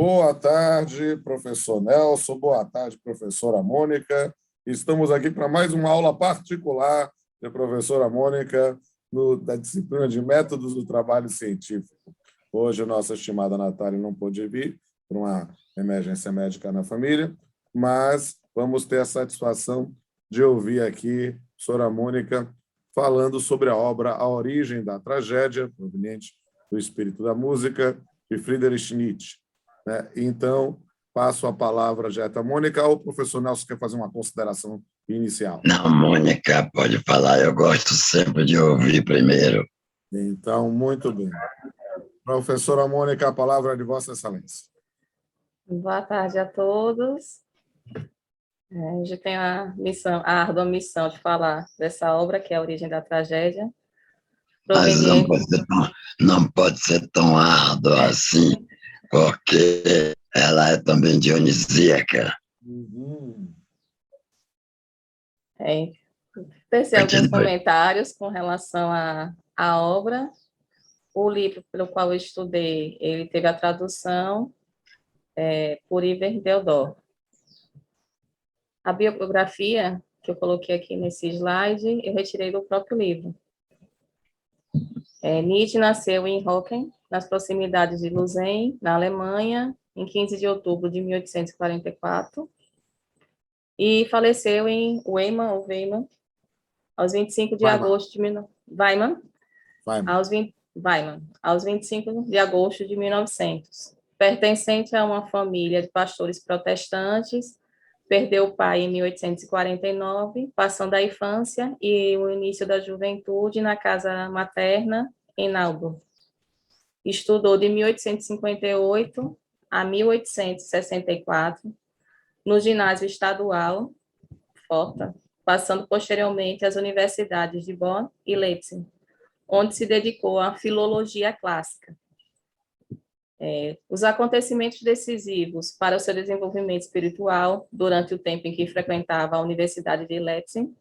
Boa tarde, professor Nelson. Boa tarde, professora Mônica. Estamos aqui para mais uma aula particular da professora Mônica da disciplina de Métodos do Trabalho Científico. Hoje, a nossa estimada Natália não pôde vir por uma emergência médica na família, mas vamos ter a satisfação de ouvir aqui a professora Mônica falando sobre a obra A Origem da Tragédia, proveniente do espírito da música, de Friedrich Nietzsche. Então, passo a palavra direto à Mônica, ou o professor Nelson quer fazer uma consideração inicial? Não, Mônica, pode falar, eu gosto sempre de ouvir primeiro. Então, muito bem. Professora Mônica, a palavra é de Vossa Excelência. Boa tarde a todos. Hoje tenho a árdua missão de falar dessa obra, que é A Origem da Tragédia. Mas não pode ser tão árduo assim, porque ela é também dionisíaca. Pensei alguns comentários com relação à obra. O livro pelo qual eu estudei, ele teve a tradução por Iver Deodoro. A biografia que eu coloquei aqui nesse slide, eu retirei do próprio livro. Nietzsche nasceu em Hocken, nas proximidades de Lausanne, na Alemanha, em 15 de outubro de 1844, e faleceu em Weimar, aos 25 de agosto de Weimar, aos 25 de agosto de 1900. Pertencente a uma família de pastores protestantes, perdeu o pai em 1849, passando a infância e o início da juventude na casa materna em Naumburg. Estudou de 1858 a 1864 no ginásio estadual Forta, passando posteriormente às universidades de Bonn e Leipzig, onde se dedicou à filologia clássica. Os acontecimentos decisivos para o seu desenvolvimento espiritual durante o tempo em que frequentava a Universidade de Leipzig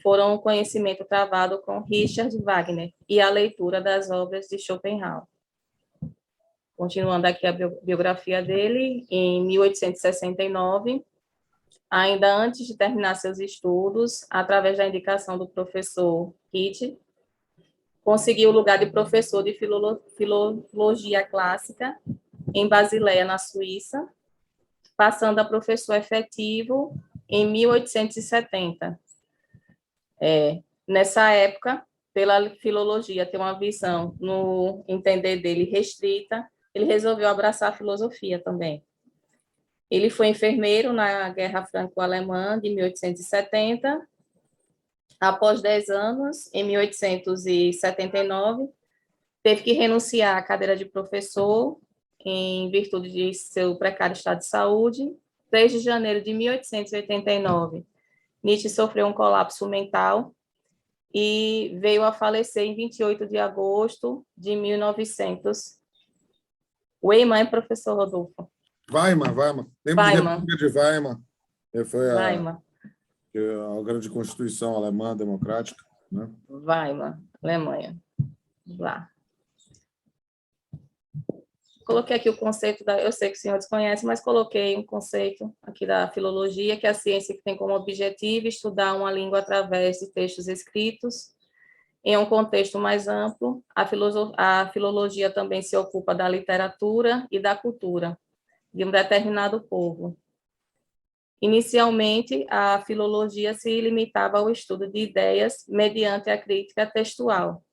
foram o conhecimento travado com Richard Wagner e a leitura das obras de Schopenhauer. Continuando aqui a biografia dele, em 1869, ainda antes de terminar seus estudos, através da indicação do professor Kitt, conseguiu o lugar de professor de filologia clássica em Basileia, na Suíça, passando a professor efetivo em 1870. Nessa época, pela filologia ter uma visão, no entender dele, restrita, ele resolveu abraçar a filosofia também. Ele foi enfermeiro na Guerra Franco-Alemã de 1870. Após 10 anos, em 1879, teve que renunciar à cadeira de professor em virtude de seu precário estado de saúde. 3 de janeiro de 1889, Nietzsche sofreu um colapso mental e veio a falecer em 28 de agosto de 1900. Weimar, professor Rodolfo? Weimar. Lembro de República de Weimar. Foi Weimar. A grande Constituição alemã democrática, né? Weimar, Alemanha. Lá. Coloquei aqui o conceito eu sei que o senhor desconhece, mas coloquei um conceito aqui da filologia, que é a ciência que tem como objetivo estudar uma língua através de textos escritos. Em um contexto mais amplo, a filologia também se ocupa da literatura e da cultura de um determinado povo. Inicialmente, a filologia se limitava ao estudo de ideias mediante a crítica textual.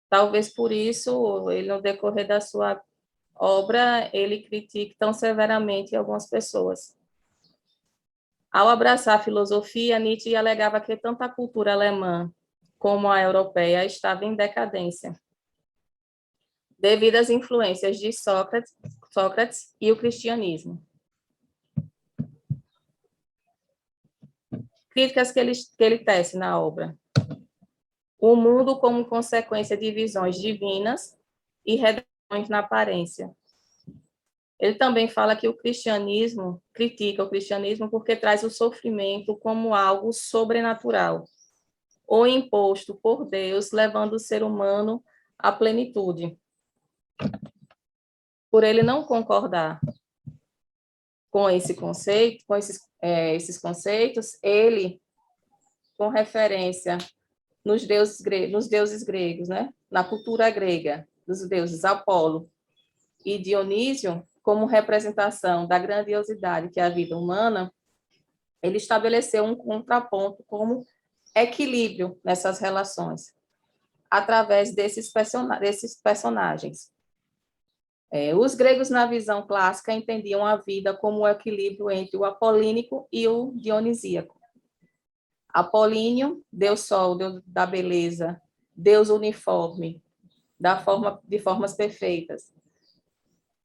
Talvez por isso, ele, no decorrer da sua obra, ele critique tão severamente algumas pessoas. Ao abraçar a filosofia, Nietzsche alegava que tanto a cultura alemã como a europeia estava em decadência, devido às influências de Sócrates e o cristianismo. Críticas que ele tece na obra. O mundo como consequência de visões divinas e redenções na aparência. Ele também fala que critica o cristianismo porque traz o sofrimento como algo sobrenatural, ou imposto por Deus, levando o ser humano à plenitude. por ele não concordar com esse conceito, com esses conceitos, ele, com referência nos deuses gregos, né? Na cultura grega, dos deuses Apolo e Dionísio, como representação da grandiosidade que é a vida humana, ele estabeleceu um contraponto como equilíbrio nessas relações, através desses personagens. Os gregos, na visão clássica, entendiam a vida como o equilíbrio entre o apolínico e o dionisíaco. Apolíneo, deus sol, deus da beleza, deus uniforme, de formas perfeitas.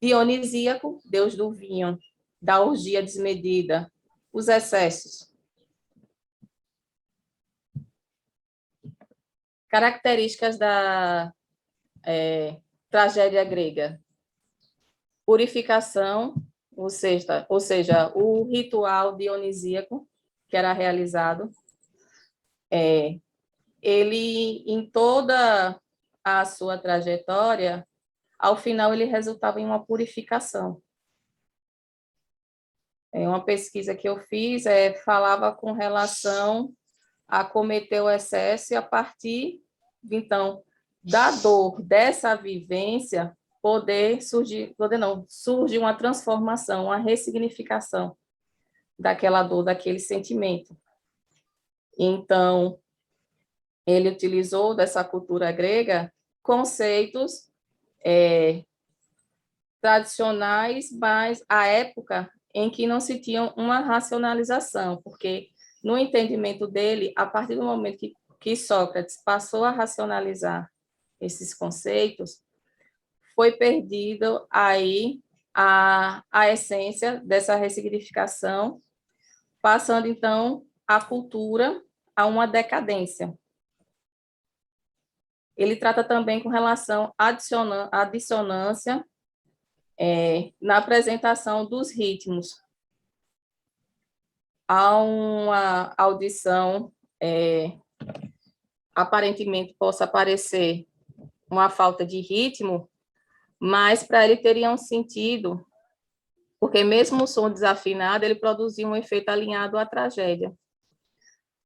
Dionisíaco, deus do vinho, da orgia desmedida, os excessos. Características da tragédia grega. Purificação, ou seja, o ritual dionisíaco que era realizado, ele, em toda a sua trajetória, ao final ele resultava em uma purificação. Uma pesquisa que eu fiz falava com relação a cometer o excesso e a partir, então, da dor, dessa vivência, surge uma transformação, uma ressignificação daquela dor, daquele sentimento. Então, ele utilizou dessa cultura grega conceitos tradicionais, mas à época em que não se tinha uma racionalização, porque no entendimento dele, a partir do momento que Sócrates passou a racionalizar esses conceitos, foi perdido aí a essência dessa ressignificação, passando, então, a cultura a uma decadência. Ele trata também com relação à dissonância na apresentação dos ritmos. Há uma audição, aparentemente possa parecer uma falta de ritmo, mas para ele teria um sentido, porque mesmo o som desafinado, ele produzia um efeito alinhado à tragédia.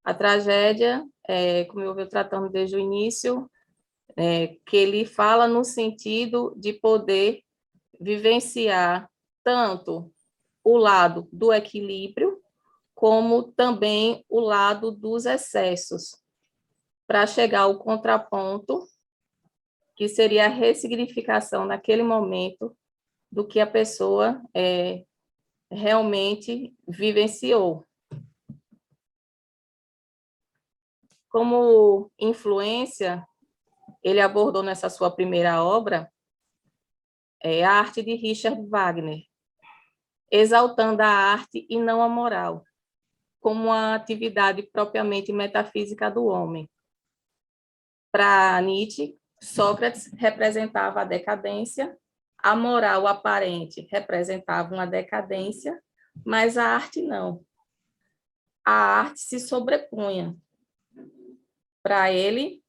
A tragédia, como eu venho tratando desde o início, que ele fala no sentido de poder vivenciar tanto o lado do equilíbrio, como também o lado dos excessos, para chegar ao contraponto, que seria a ressignificação naquele momento do que a pessoa realmente vivenciou. Como influência, ele abordou nessa sua primeira obra a arte de Richard Wagner, exaltando a arte e não a moral, como uma atividade propriamente metafísica do homem. Para Nietzsche, Sócrates representava a decadência, a moral aparente representava uma decadência, mas a arte não. A arte se sobrepunha. Para ele,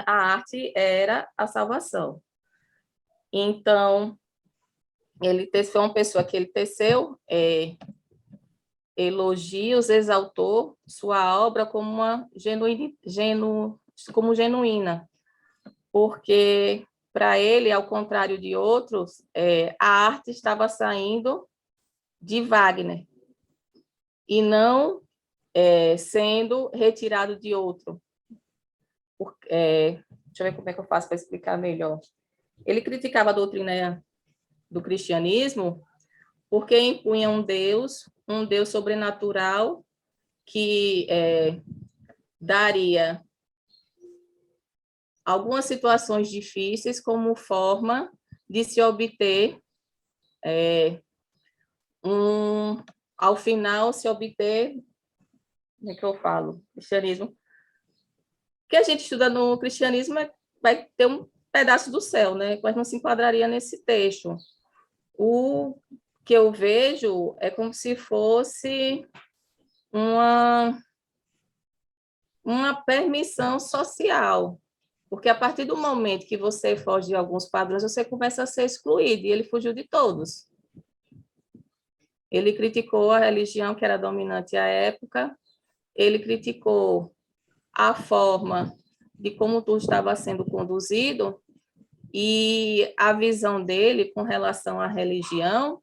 a arte era a salvação. Então, ele foi uma pessoa que ele teceu elogios, exaltou sua obra como uma genuína, porque para ele, ao contrário de outros, a arte estava saindo de Wagner e não sendo retirado de outro. Deixa eu ver como é que eu faço para explicar melhor. Ele criticava a doutrina do cristianismo porque impunha um Deus sobrenatural que daria algumas situações difíceis como forma de se obter, ao final, se obter, como é que eu falo? Cristianismo. O que a gente estuda no cristianismo vai ter um pedaço do céu, né? Mas não se enquadraria nesse texto. O que eu vejo é como se fosse uma permissão social, Porque a partir do momento que você foge de alguns padrões, você começa a ser excluído, e ele fugiu de todos. Ele criticou a religião que era dominante à época, ele criticou a forma de como tudo estava sendo conduzido, e a visão dele com relação à religião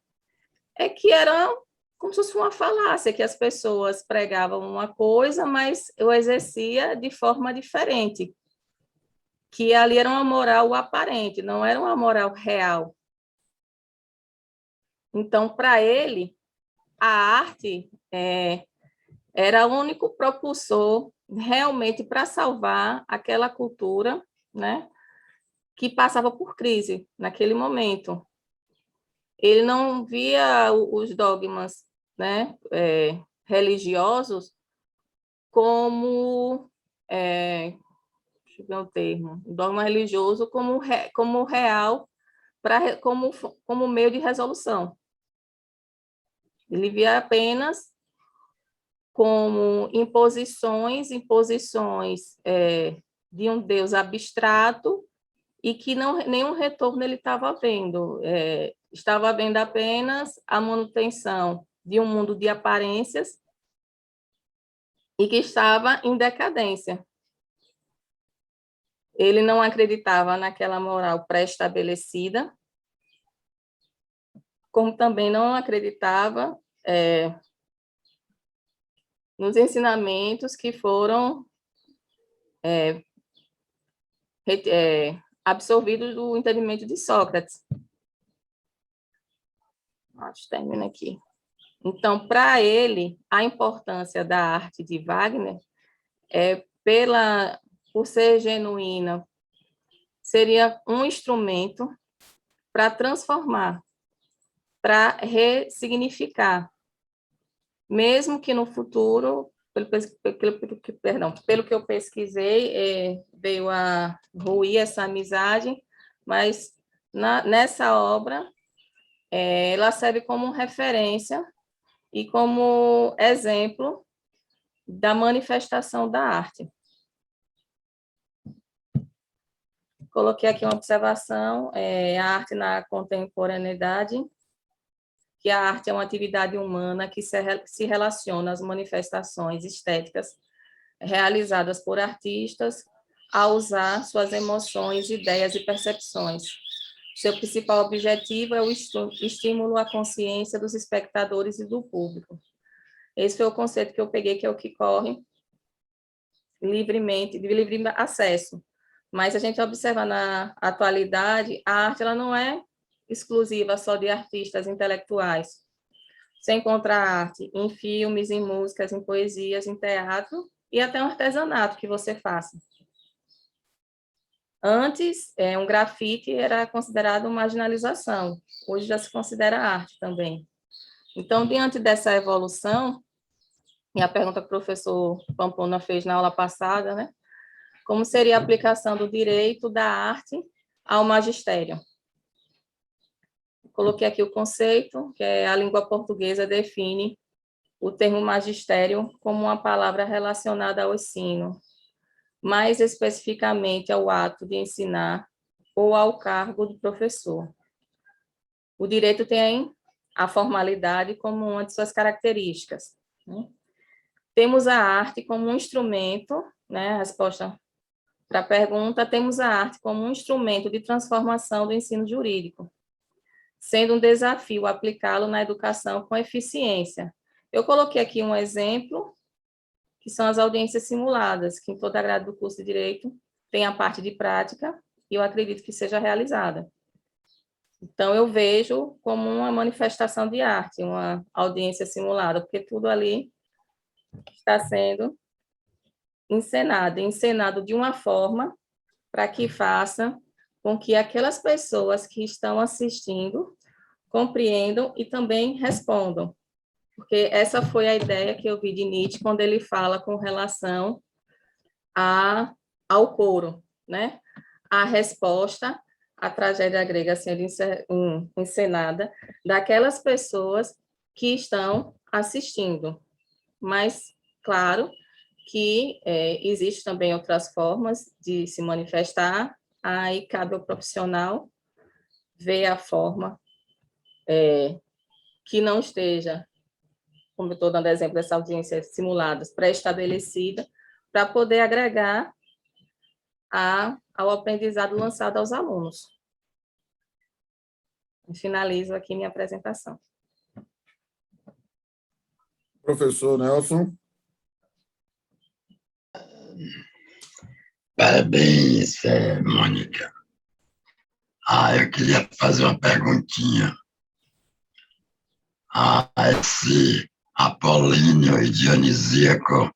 é que era como se fosse uma falácia, que as pessoas pregavam uma coisa, mas eu exercia de forma diferente, que ali era uma moral aparente, não era uma moral real. Então, para ele, a arte era o único propulsor realmente para salvar aquela cultura, né, que passava por crise naquele momento. Ele não via os dogmas, né, religiosos como, deixa eu ver o termo, o dogma religioso como real, como meio de resolução. Ele via apenas como imposições de um Deus abstrato, e que nenhum retorno ele estava vendo. Estava vendo apenas a manutenção de um mundo de aparências e que estava em decadência. Ele não acreditava naquela moral pré-estabelecida, como também não acreditava nos ensinamentos que foram absorvidos do entendimento de Sócrates. Acho que termina aqui. Então, para ele, a importância da arte de Wagner por ser genuína, seria um instrumento para transformar, para ressignificar, mesmo que no futuro, pelo que eu pesquisei, veio a ruir essa amizade, mas nessa obra ela serve como referência e como exemplo da manifestação da arte. Coloquei aqui uma observação, a arte na contemporaneidade, que a arte é uma atividade humana que se relaciona às manifestações estéticas realizadas por artistas a usar suas emoções, ideias e percepções. Seu principal objetivo é o estímulo à consciência dos espectadores e do público. Esse foi o conceito que eu peguei, que é o que corre livremente, de livre acesso. Mas a gente observa na atualidade, a arte ela não é exclusiva só de artistas intelectuais. Você encontra arte em filmes, em músicas, em poesias, em teatro e até um artesanato que você faça. Antes, um grafite era considerado marginalização, hoje já se considera arte também. Então, diante dessa evolução, e a pergunta que o professor Pamplona fez na aula passada, né? Como seria a aplicação do direito da arte ao magistério? Coloquei aqui o conceito, que a língua portuguesa define o termo magistério como uma palavra relacionada ao ensino, mais especificamente ao ato de ensinar ou ao cargo do professor. O direito tem a formalidade como uma de suas características, né? Temos a arte como um instrumento, né? A resposta para a pergunta, temos a arte como um instrumento de transformação do ensino jurídico, sendo um desafio aplicá-lo na educação com eficiência. Eu coloquei aqui um exemplo, que são as audiências simuladas, que em toda a grade do curso de Direito tem a parte de prática, e eu acredito que seja realizada. Então, eu vejo como uma manifestação de arte, uma audiência simulada, porque tudo ali está sendo encenado de uma forma para que faça com que aquelas pessoas que estão assistindo compreendam e também respondam. Porque essa foi a ideia que eu vi de Nietzsche quando ele fala com relação ao coro, né? A resposta à tragédia grega sendo encenada daquelas pessoas que estão assistindo. Mas, claro, que existe também outras formas de se manifestar, aí cabe ao profissional ver a forma que não esteja, como eu estou dando exemplo dessa audiência simuladas, pré-estabelecida, para poder agregar ao aprendizado lançado aos alunos. Eu finalizo aqui minha apresentação. Professor Nelson. Parabéns, Mônica. Eu queria fazer uma perguntinha. Esse apolíneo e dionisíaco,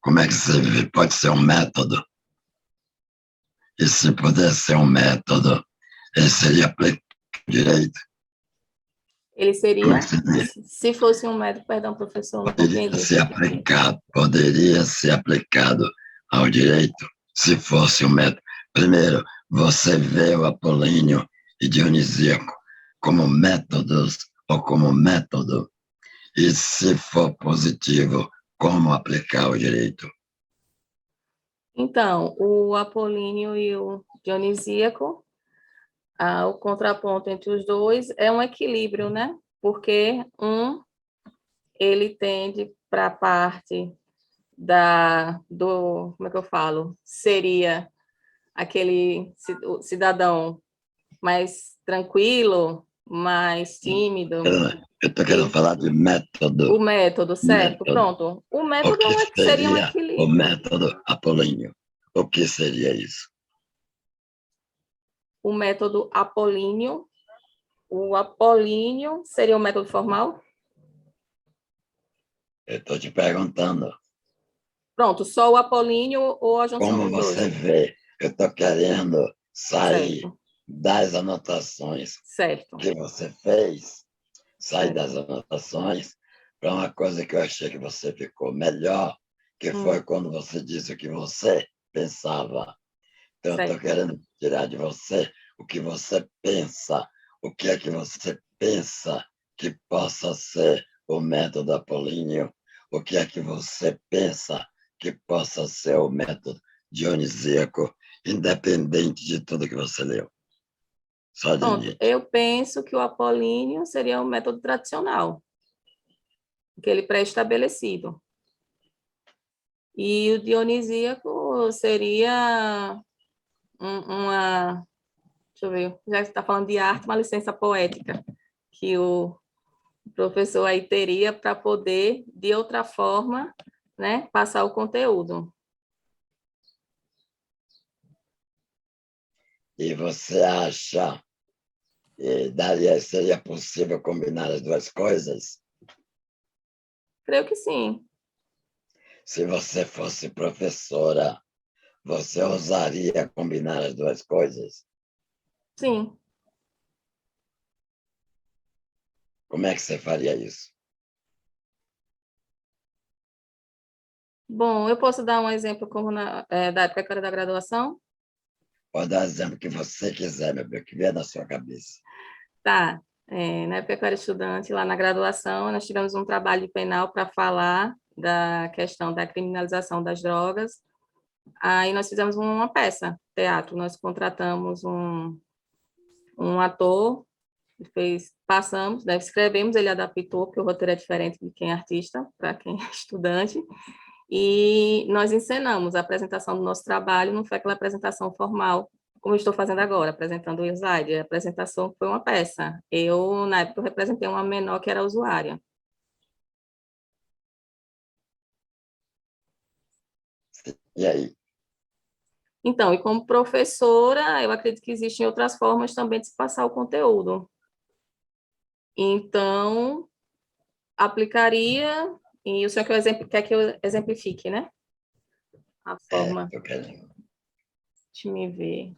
como é que você vê? Pode ser um método? E se puder ser um método, ele seria aplicado direito? Ele seria, se fosse um método, perdão, professor, não compreendi. Poderia ser aplicado ao direito, se fosse um método. Primeiro, você vê o apolíneo e dionisíaco como métodos ou como método, e se for positivo, como aplicar o direito? Então, o apolíneo e o dionisíaco, o contraponto entre os dois é um equilíbrio, né? Porque ele tende para a parte como é que eu falo? Seria aquele cidadão mais tranquilo, mais tímido. Eu estou querendo falar de método. O método, certo, método. Pronto. O método seria um equilíbrio. O método apolíneo. O que seria isso? O método apolíneo. O apolíneo seria um método formal? Eu estou te perguntando. Pronto, só o apolíneo ou a junção Como dos dois? você vê, eu estou querendo sair Certo. das anotações Certo. que você fez, sair Certo. das anotações para uma coisa que eu achei que você ficou melhor, que foi quando você disse o que você pensava. Então, eu estou querendo tirar de você o que você pensa. O que é que você pensa que possa ser o método apolíneo? O que é que você pensa que possa ser o método dionisíaco, independente de tudo que você leu? Só de Pronto, eu penso que o apolíneo seria um método tradicional, aquele pré-estabelecido. E o dionisíaco seria uma... Deixa eu ver, já está falando de arte, uma licença poética, que o professor aí teria para poder, de outra forma, né, passar o conteúdo. E você acha que seria possível combinar as duas coisas? Creio que sim. Se você fosse professora, você ousaria combinar as duas coisas? Sim. Como é que você faria isso? Bom, eu posso dar um exemplo como da época que eu era da graduação? Pode dar o exemplo que você quiser, meu bem, que vier na sua cabeça. Tá. Na época que eu era estudante, lá na graduação, nós tivemos um trabalho penal para falar da questão da criminalização das drogas. Aí nós fizemos uma peça, teatro. Nós contratamos um ator, passamos, né, escrevemos, ele adaptou, porque o roteiro é diferente de quem é artista, para quem é estudante, e nós encenamos a apresentação do nosso trabalho, não foi aquela apresentação formal, como eu estou fazendo agora, apresentando o slide. A apresentação foi uma peça. Na época, eu representei uma menor que era usuária. E aí? Então, e como professora, eu acredito que existem outras formas também de se passar o conteúdo. Então, aplicaria, e o senhor quer que eu exemplifique, né? A forma. Eu quero. Deixa me ver.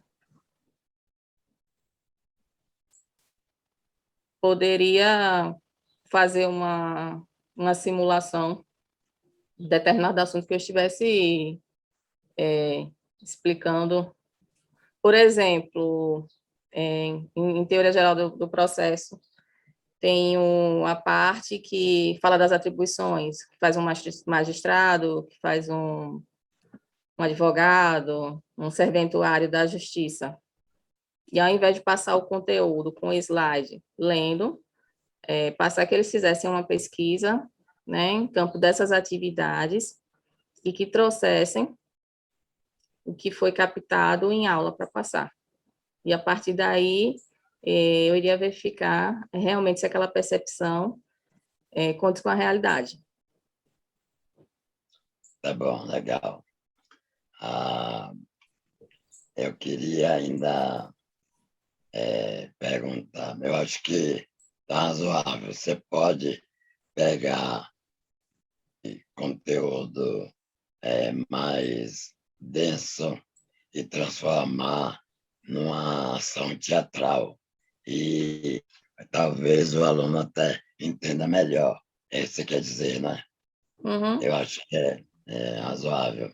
Poderia fazer uma simulação de determinado assunto que eu estivesse explicando. Por exemplo, em teoria geral do processo, Tem a parte que fala das atribuições, que faz um magistrado, que faz um advogado, um serventuário da justiça. E ao invés de passar o conteúdo com slide lendo, passar que eles fizessem uma pesquisa, né, em campo dessas atividades e que trouxessem o que foi captado em aula para passar. E a partir daí, eu iria verificar realmente se aquela percepção conta com a realidade. Tá bom, legal. Eu queria ainda perguntar, eu acho que está razoável. Você pode pegar conteúdo mais denso e transformar numa ação teatral. E talvez o aluno até entenda melhor. Isso quer dizer, né? Uhum. Eu acho que é razoável.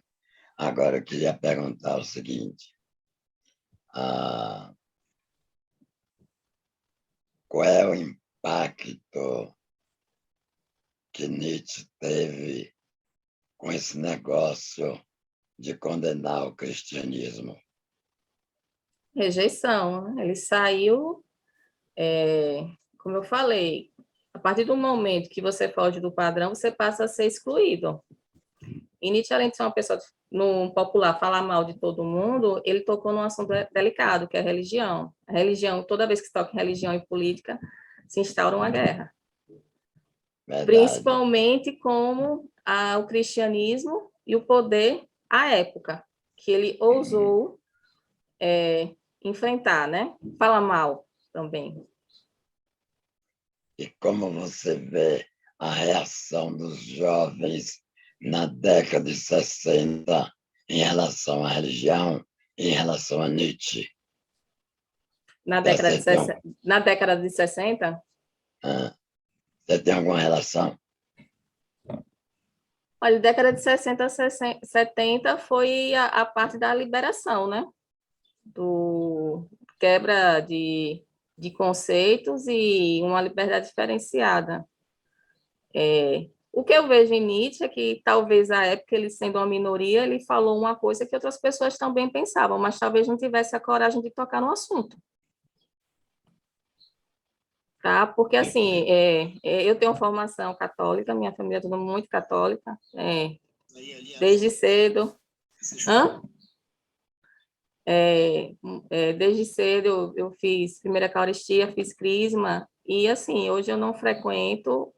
Agora, eu queria perguntar o seguinte. Qual é o impacto que Nietzsche teve com esse negócio de condenar o cristianismo? Rejeição, né? Ele saiu, como eu falei, a partir do momento que você foge do padrão, você passa a ser excluído. E Nietzsche, além de ser uma pessoa, no popular, falar mal de todo mundo, ele tocou num assunto delicado, que é a religião. A religião, toda vez que se toca em religião e política, se instaura uma guerra. Verdade. Principalmente como o cristianismo e o poder à época, que ele ousou enfrentar, né? Fala mal também. E como você vê a reação dos jovens na década de 60 em relação à religião, em relação a Nietzsche? Na década de 60? Você tem alguma relação? Olha, década de 60, 70 foi a parte da liberação, né? Do quebra de conceitos e uma liberdade diferenciada. O que eu vejo em Nietzsche é que talvez à época, ele sendo uma minoria, ele falou uma coisa que outras pessoas também pensavam, mas talvez não tivesse a coragem de tocar no assunto. Tá? Porque, assim, eu tenho formação católica, minha família é toda muito católica, desde cedo. Hã? Desde cedo eu fiz primeira Eucaristia, fiz crisma, e assim, hoje eu não frequento,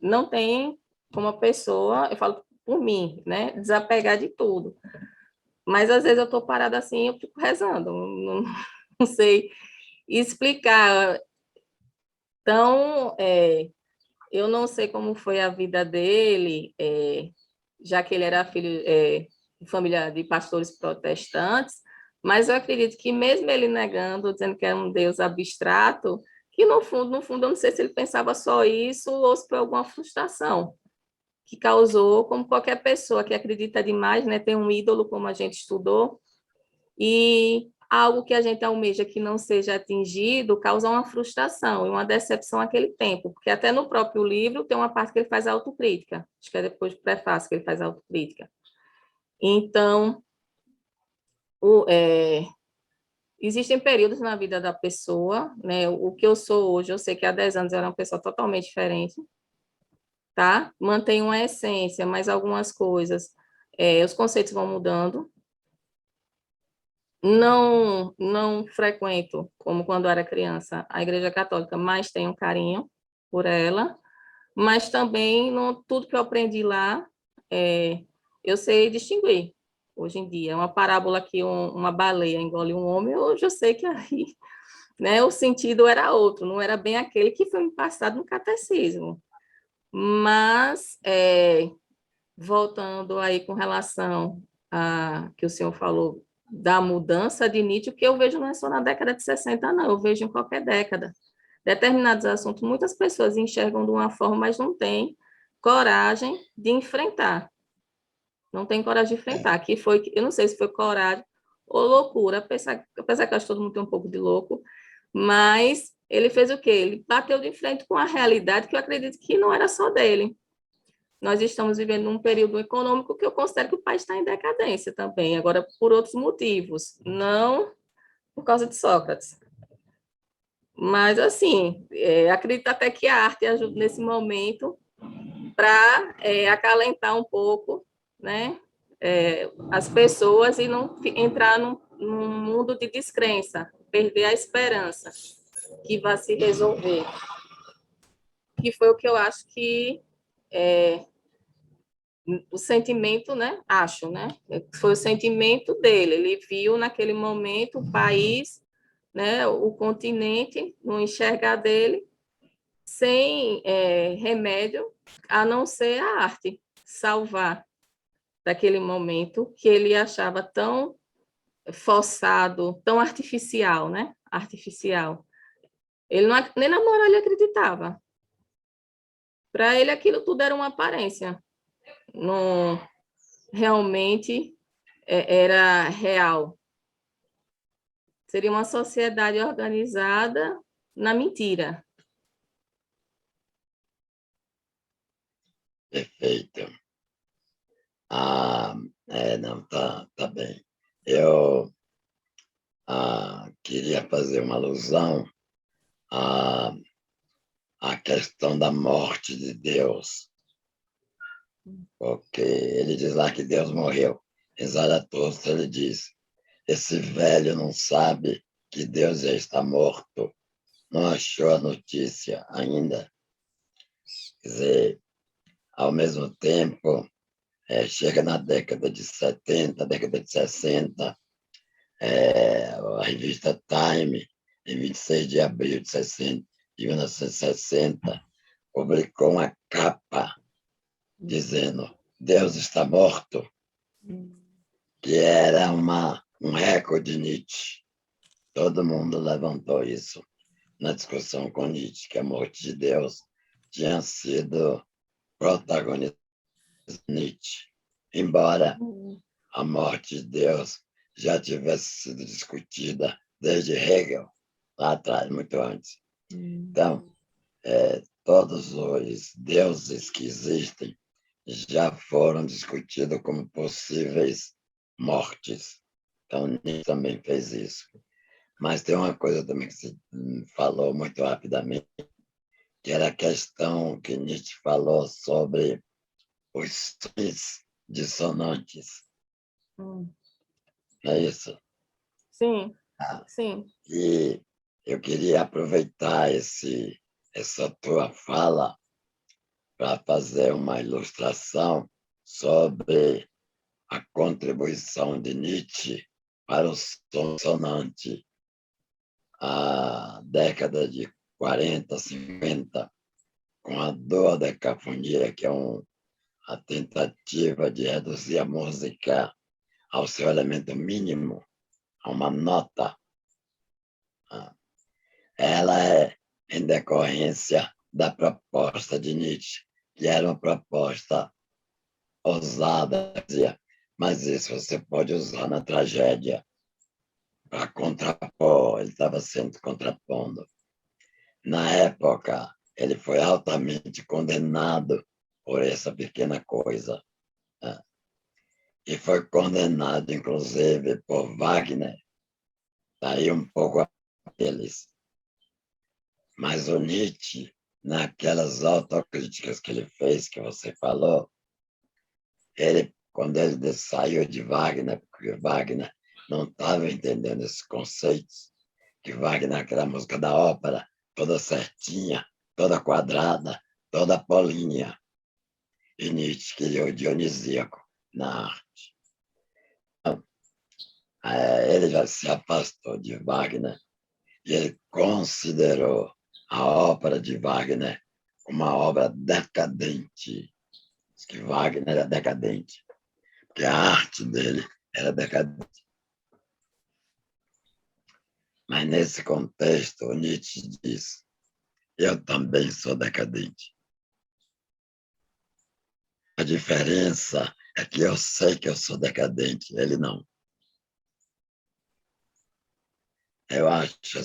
não tem como a pessoa, eu falo por mim, né, desapegar de tudo. Mas às vezes eu estou parada assim, eu fico rezando, não sei explicar. Então, eu não sei como foi a vida dele, já que ele era filho de família de pastores protestantes, mas eu acredito que mesmo ele negando, dizendo que é um Deus abstrato, que no fundo, eu não sei se ele pensava só isso ou se foi alguma frustração que causou, como qualquer pessoa que acredita demais, né, tem um ídolo, como a gente estudou, e algo que a gente almeja que não seja atingido causa uma frustração e uma decepção naquele tempo, porque até no próprio livro tem uma parte que ele faz autocrítica, acho que é depois do prefácio que ele faz autocrítica. Então, existem períodos na vida da pessoa, né? O que eu sou hoje, eu sei que há 10 anos eu era uma pessoa totalmente diferente, tá? Mantenho uma essência, mas algumas coisas, os conceitos vão mudando. Não frequento, como quando era criança, a Igreja Católica, mas tenho carinho por ela, mas também tudo que eu aprendi lá, eu sei distinguir. Hoje em dia, uma parábola que uma baleia engole um homem, hoje eu sei que aí, né, o sentido era outro, não era bem aquele que foi me passado no catecismo. Mas, voltando aí com relação a que o senhor falou da mudança de Nietzsche, o que eu vejo não é só na década de 60, não, eu vejo em qualquer década. Determinados assuntos, muitas pessoas enxergam de uma forma, mas não têm coragem de enfrentar. Não tem coragem de enfrentar. Que foi, eu não sei se foi coragem ou loucura, apesar que eu acho que todo mundo tem um pouco de louco, mas ele fez o quê? Ele bateu de frente com a realidade que eu acredito que não era só dele. Nós estamos vivendo um período econômico que eu considero que o país está em decadência também, agora por outros motivos, não por causa de Sócrates. Mas, assim, acredito até que a arte ajude nesse momento para acalentar um pouco, né, as pessoas e não entrar num mundo de descrença, perder a esperança que vai se resolver. Que foi o que eu acho que o sentimento, né? Acho, né? Foi o sentimento dele. Ele viu naquele momento o país, né? O continente, não enxergar dele sem remédio, a não ser a arte salvar daquele momento que ele achava tão forçado, tão artificial, né? Artificial. Ele não, nem na moral ele acreditava. Para ele aquilo tudo era uma aparência. Não realmente era real. Seria uma sociedade organizada na mentira. Perfeito. Não, tá bem. Eu queria fazer uma alusão à questão da morte de Deus, porque ele diz lá que Deus morreu. Em Zaratustra ele diz, esse velho não sabe que Deus já está morto, não achou a notícia ainda. Quer dizer, ao mesmo tempo, chega na década de 70, década de 60, a revista Time, em 26 de abril de 1960, publicou uma capa dizendo Deus está morto, que era um recorde de Nietzsche. Todo mundo levantou isso na discussão com Nietzsche, que a morte de Deus tinha sido protagonizada por Nietzsche, embora a morte de Deus já tivesse sido discutida desde Hegel, lá atrás, muito antes. Então, todos os deuses que existem já foram discutidos como possíveis mortes. Então, Nietzsche também fez isso. Mas tem uma coisa também que você falou muito rapidamente, que era a questão que Nietzsche falou sobre os sons dissonantes. Não é isso? Sim, sim. E eu queria aproveitar essa tua fala para fazer uma ilustração sobre a contribuição de Nietzsche para o som dissonante. A década de 40, 50, com a dodecafonia, que é a tentativa de reduzir a música ao seu elemento mínimo, a uma nota. Ela é em decorrência da proposta de Nietzsche, que era uma proposta ousada, mas isso você pode usar na tragédia para contrapor, ele estava sempre contrapondo. Na época, ele foi altamente condenado por essa pequena coisa. Né? E foi condenado, inclusive, por Wagner. Daí um pouco deles. Mas o Nietzsche, naquelas autocríticas que ele fez, que você falou, quando ele saiu de Wagner, porque Wagner não estava entendendo esses conceitos, que Wagner, aquela música da ópera, toda certinha, toda quadrada, toda apolínea. E Nietzsche queria o dionisíaco na arte. Então, ele já se afastou de Wagner e ele considerou a ópera de Wagner uma obra decadente. Diz que Wagner era decadente, porque a arte dele era decadente. Mas nesse contexto, Nietzsche diz, eu também sou decadente. A diferença é que eu sei que eu sou decadente, ele não. Eu acho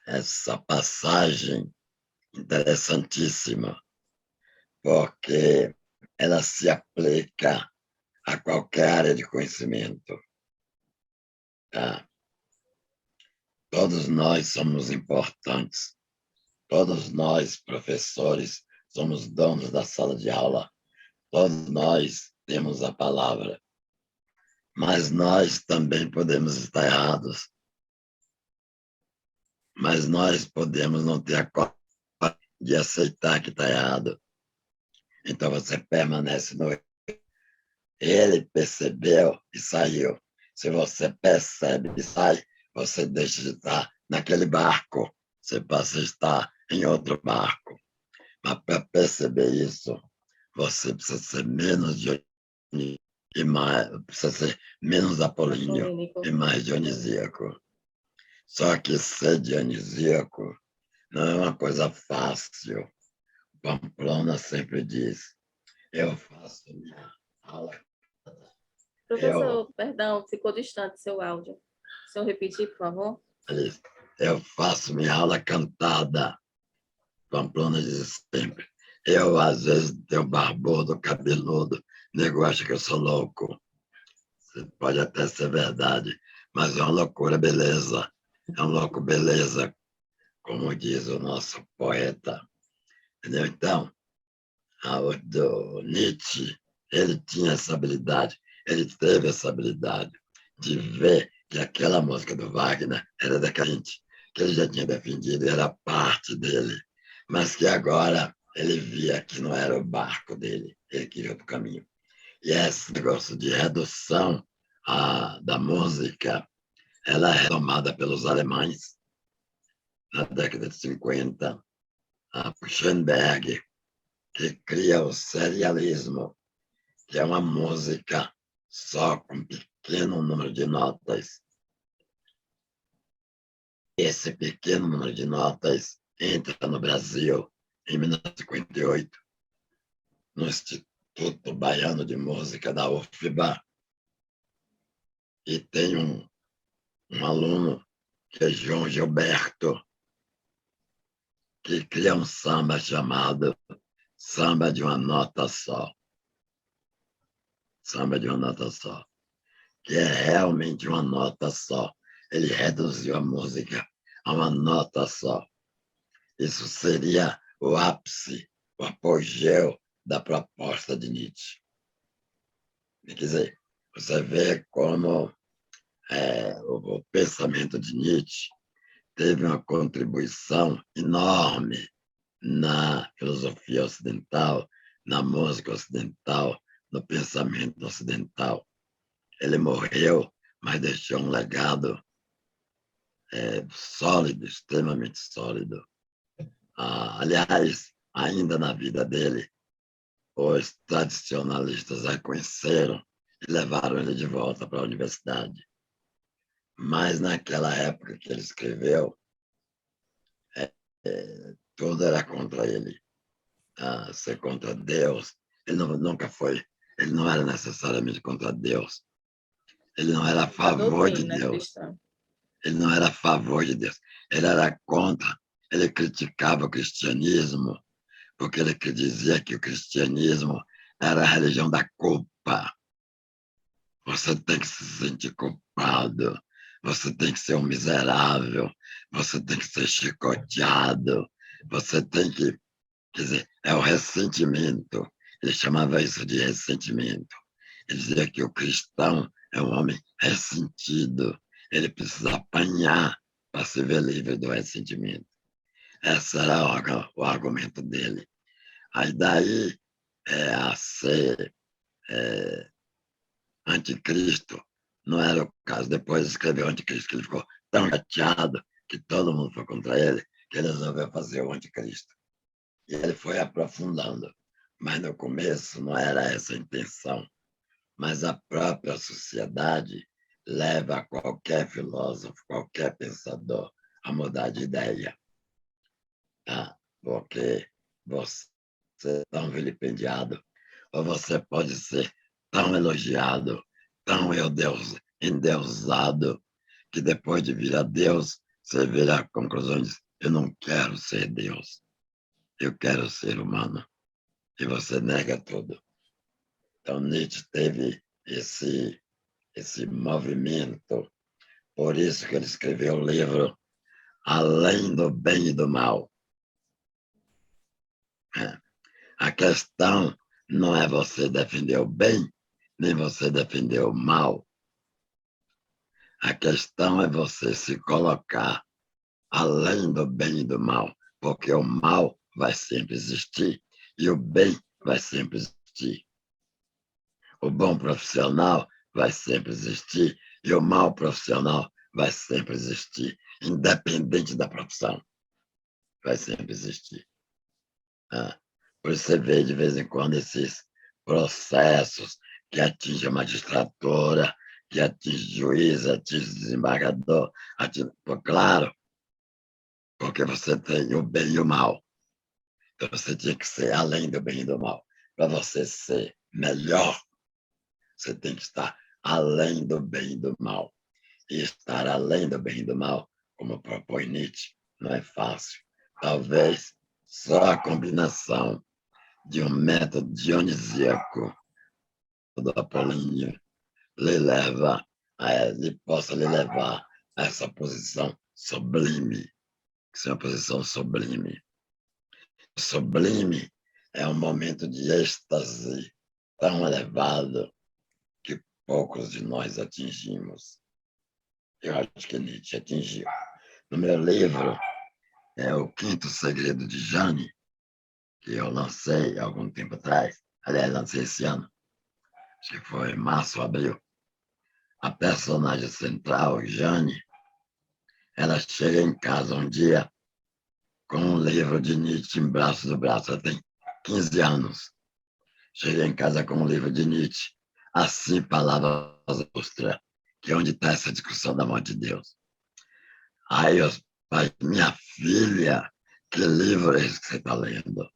essa passagem interessantíssima, porque ela se aplica a qualquer área de conhecimento. Tá? Todos nós somos importantes. Todos nós, professores, somos donos da sala de aula. Todos nós temos a palavra. Mas nós também podemos estar errados. Mas nós podemos não ter a coragem de aceitar que está errado. Então você permanece no erro. Ele percebeu e saiu. Se você percebe e sai, você deixa de estar naquele barco. Você passa a estar em outro barco. Mas para perceber isso, você precisa ser menos dionísico e mais, precisa ser menos apolíneo e mais dionisíaco. Só que ser dionisíaco não é uma coisa fácil. Pamplona sempre diz, eu faço minha aula. Professor, perdão, ficou distante seu áudio. O senhor repetir, por favor? Eu faço minha aula cantada. Pamplona diz sempre. Eu, às vezes, tenho barbudo, cabeludo, nego acha que eu sou louco. Pode até ser verdade, mas é uma loucura, beleza. É um louco, beleza, como diz o nosso poeta. Entendeu? Então, o Nietzsche, ele tinha essa habilidade, ele teve essa habilidade de ver que aquela música do Wagner era decadente, que ele já tinha defendido, era parte dele, mas que agora ele via que não era o barco dele, ele queria outro caminho. E esse negócio de redução da música, ela é retomada pelos alemães na década de 50, a Schoenberg, que cria o serialismo, que é uma música só com pequeno número de notas. Esse pequeno número de notas entra no Brasil em 1958, no Instituto Baiano de Música da UFBA, e tem um aluno, que é João Gilberto, que cria um samba chamado Samba de uma Nota Só. Samba de uma nota só. Que é realmente uma nota só. Ele reduziu a música a uma nota só. Isso seria o ápice, o apogeu da proposta de Nietzsche. Quer dizer, você vê como o pensamento de Nietzsche teve uma contribuição enorme na filosofia ocidental, na música ocidental, no pensamento ocidental. Ele morreu, mas deixou um legado sólido, extremamente sólido. Aliás, ainda na vida dele, os tradicionalistas reconheceram e levaram ele de volta para a universidade. Mas naquela época que ele escreveu, tudo era contra ele. Ser contra Deus, ele nunca foi, ele não era necessariamente contra Deus. Ele não era a favor de Deus. Cristã. Ele não era a favor de Deus. Ele era contra. Ele criticava o cristianismo, porque ele dizia que o cristianismo era a religião da culpa. Você tem que se sentir culpado. Você tem que ser um miserável. Você tem que ser chicoteado. Você tem que... Quer dizer, é o ressentimento. Ele chamava isso de ressentimento. Ele dizia que o cristão é um homem ressentido. Ele precisa apanhar para se ver livre do ressentimento. Esse era o argumento dele. Aí daí a ser anticristo não era o caso. Depois escreveu anticristo, que ele ficou tão chateado que todo mundo foi contra ele, que ele resolveu fazer o anticristo. E ele foi aprofundando. Mas no começo não era essa a intenção. Mas a própria sociedade leva qualquer filósofo, qualquer pensador a mudar de ideia. Porque você é tão vilipendiado, ou você pode ser tão elogiado, tão endeusado, que depois de vir a Deus, você vira a conclusão e diz, eu não quero ser Deus, eu quero ser humano. E você nega tudo. Então, Nietzsche teve esse movimento. Por isso que ele escreveu o livro Além do Bem e do Mal. A questão não é você defender o bem, nem você defender o mal. A questão é você se colocar além do bem e do mal, porque o mal vai sempre existir e o bem vai sempre existir. O bom profissional vai sempre existir e o mau profissional vai sempre existir, independente da profissão. Vai sempre existir. Por isso você vê de vez em quando esses processos que atingem a magistratura, que atinge juiz, atinge desembargador, claro, porque você tem o bem e o mal. Então você tinha que ser além do bem e do mal. Para você ser melhor, você tem que estar além do bem e do mal. E estar além do bem e do mal, como propõe Nietzsche, não é fácil. Talvez só a combinação de um método dionisíaco do Apolíneo possa lhe levar a essa posição sublime, que é uma posição sublime. Sublime é um momento de êxtase tão elevado que poucos de nós atingimos. Eu acho que Nietzsche atingiu. No meu livro, é O Quinto Segredo de Jane, que eu lancei há algum tempo atrás, aliás, lancei esse ano, acho que foi março ou abril. A personagem central, Jane, ela chega em casa um dia com um livro de Nietzsche em braço do braço. Ela tem 15 anos. Cheguei em casa com um livro de Nietzsche. Assim, palavras mostra que onde está essa discussão da morte de Deus. Aí os pais, minha filha, que livro é esse que você está lendo?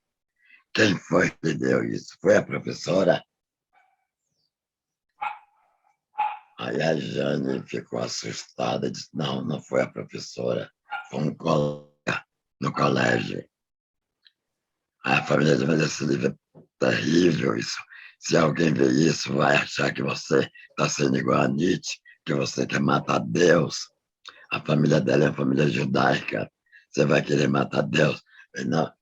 Quem foi que deu isso? Foi a professora? Aí a Jane ficou assustada e disse, não, não foi a professora, foi um colega no colégio. Aí a família disse, mas esse livro é terrível, isso. Se alguém ver isso, vai achar que você está sendo igual a Nietzsche, que você quer matar Deus. A família dela é uma família judaica. Você vai querer matar Deus? Eu, não,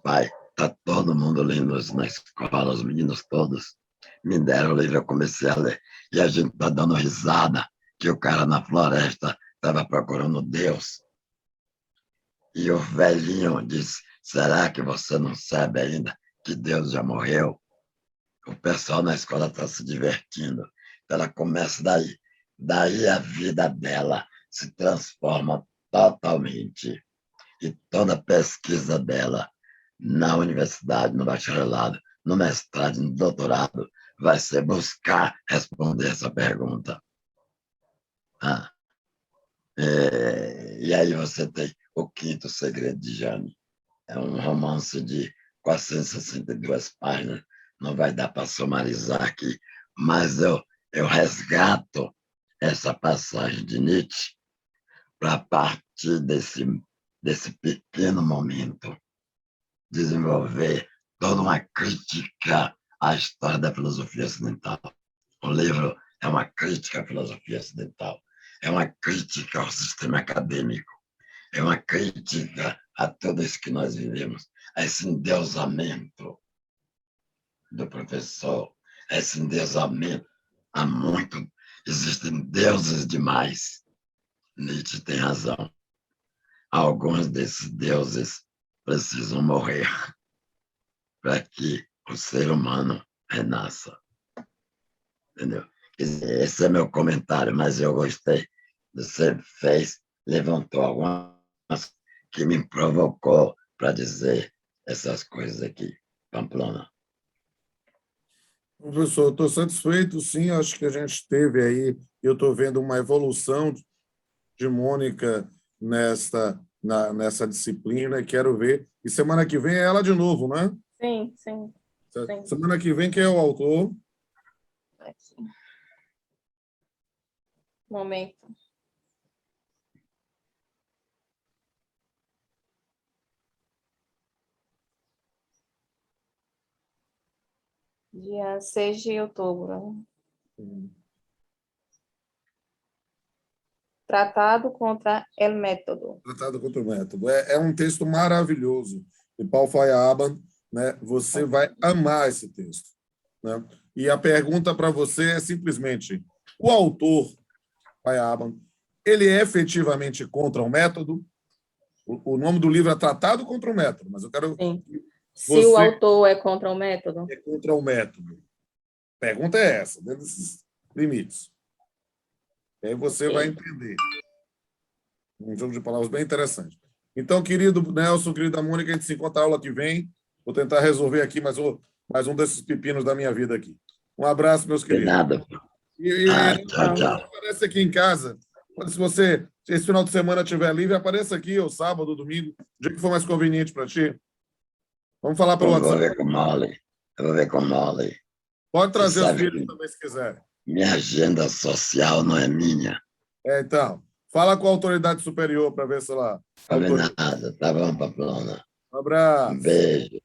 pai, está todo mundo lendo isso na escola, os meninos todos me deram o livro, eu comecei a ler. E a gente está dando risada que o cara na floresta estava procurando Deus. E o velhinho disse, será que você não sabe ainda que Deus já morreu? O pessoal na escola está se divertindo. Ela começa daí. Daí a vida dela se transforma totalmente. E toda a pesquisa dela na universidade, no bacharelado, no mestrado, no doutorado, vai ser buscar responder essa pergunta. E aí você tem O Quinto Segredo de Jane. É um romance de 462 páginas. Não vai dar para sumarizar aqui, mas eu resgato essa passagem de Nietzsche para partir desse pequeno momento desenvolver toda uma crítica à história da filosofia ocidental. O livro é uma crítica à filosofia ocidental, é uma crítica ao sistema acadêmico, é uma crítica a tudo isso que nós vivemos, a esse endeusamento do professor, a esse endeusamento. Há muito, existem deuses demais. Nietzsche tem razão. Alguns desses deuses precisam morrer para que o ser humano renasça. Entendeu? Esse é meu comentário, mas eu gostei. Você levantou algumas que me provocou para dizer essas coisas aqui, Pamplona. Professor, estou satisfeito, sim. Acho que a gente teve aí, eu estou vendo uma evolução de Mônica nessa disciplina, quero ver. E semana que vem é ela de novo, né? Sim, sim. Sim. Semana que vem, quem é o autor? Momento. Dia 6 de outubro. Tratado contra el método. Tratado contra o método. É um texto maravilhoso de Paul Feyerabend, né? Você vai amar esse texto, né? E a pergunta para você é simplesmente: o autor, Feyerabend, ele é efetivamente contra o método? O nome do livro é Tratado contra o Método, mas eu quero... Sim. Se o autor é contra o método? É contra o método. A pergunta é essa, dentro desses limites. E aí você vai entender. Um jogo de palavras bem interessante. Então, querido Nelson, querida Mônica, a gente se encontra na aula que vem. Vou tentar resolver aqui mais um desses pepinos da minha vida aqui. Um abraço, meus queridos. De nada. Tchau, tchau. Aparece aqui em casa. Se esse final de semana estiver livre, apareça aqui, ou sábado, ou domingo, o dia que for mais conveniente para ti. Vamos falar pelo WhatsApp. Eu vou ver com Molly. Pode trazer os filhos também, se quiser. Minha agenda social não é minha. Então, fala com a autoridade superior para ver se ela... Combinado. Tá bom, Pamplona. Um abraço. Um beijo.